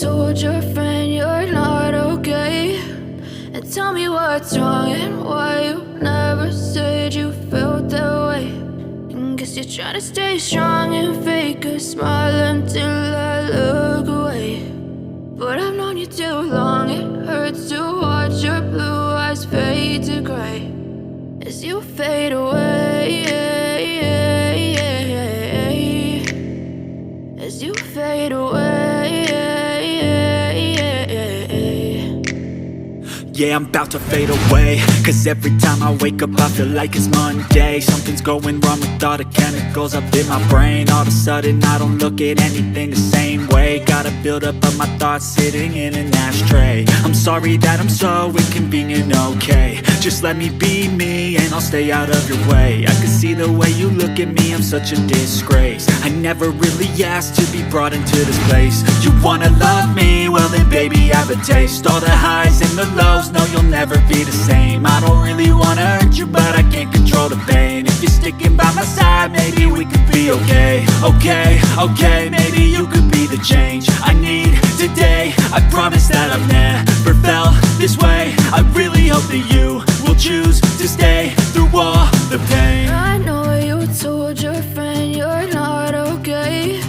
told your friend you're not okay, and tell me what's wrong and why you never said you felt that way. And guess you're trying to stay strong and fake a smile until I look away. But I've known you too long, it hurts to watch your blue eyes fade to gray as you fade away, as you fade away. Yeah, I'm about to fade away, cause every time I wake up I feel like it's Monday. Something's going wrong with all the chemicals up in my brain. All of a sudden I don't look at anything the same way. Got a build up of my thoughts sitting in an ashtray. I'm sorry that I'm so inconvenient, okay. Just let me be me and I'll stay out of your way. I can see the way you look at me, I'm such a disgrace. I never really asked to be brought into this place. You wanna love me? Well then baby have a taste. All the highs and the lows, no, you'll never be the same. I don't really wanna hurt you, but I can't control the pain. If you're sticking by my side, maybe we could be okay. Okay, maybe you could be the change I need today. I promise that I've never felt this way. I really hope that you will choose to stay through all the pain. I know you told your friend you're not okay,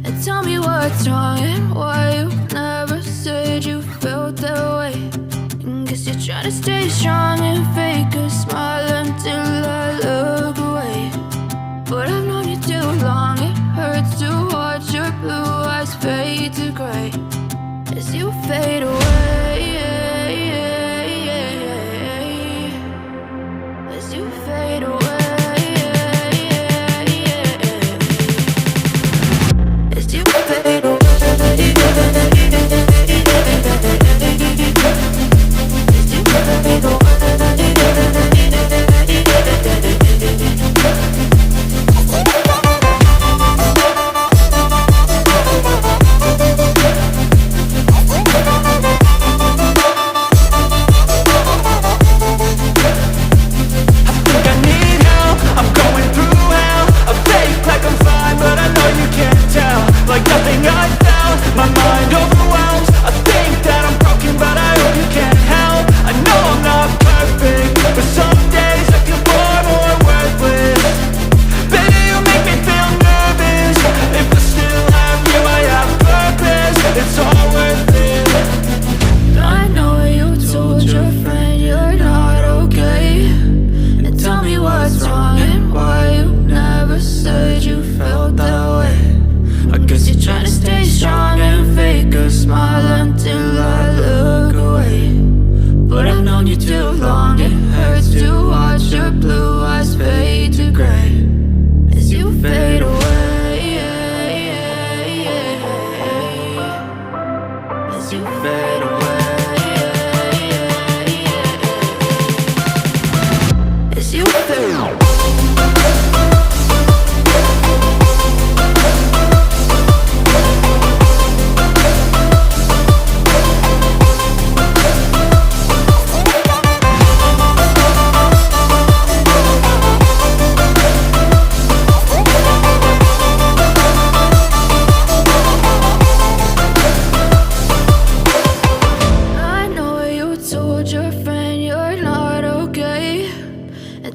and tell me what's wrong and why you never said you felt that way. Guess you're trying to stay strong and fake a smile until I look away. But I've known you too long, it hurts to watch your blue eyes fade to gray as you fade away, as you fade away, as you fade away.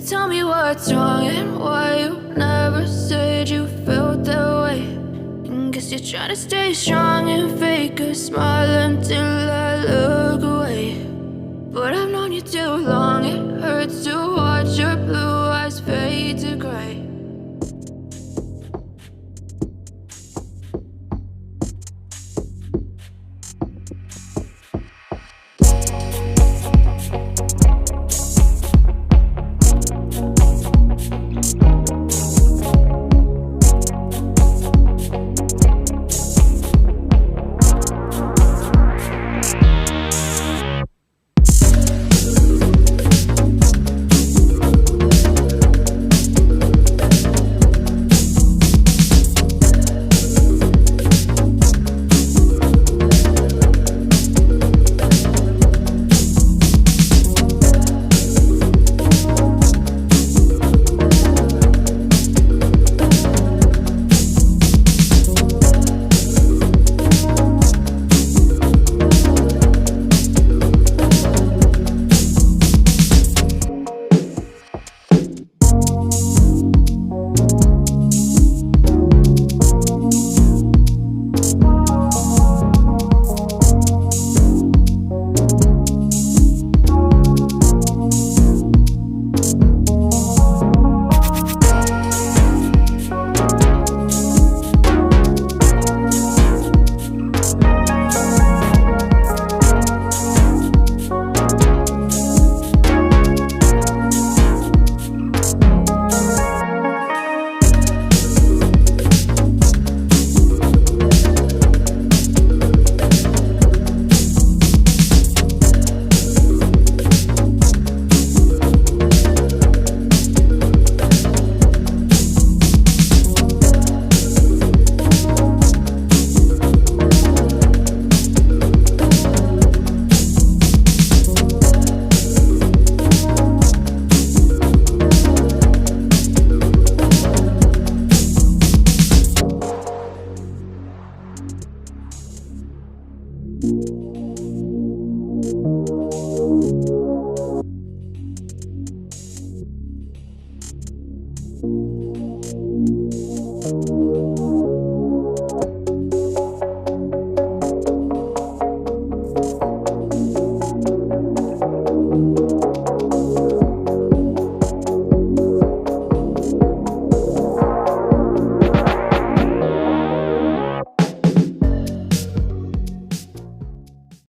Tell me what's wrong and why you never said you felt that way. And guess you're trying to stay strong and fake a smile until I look away.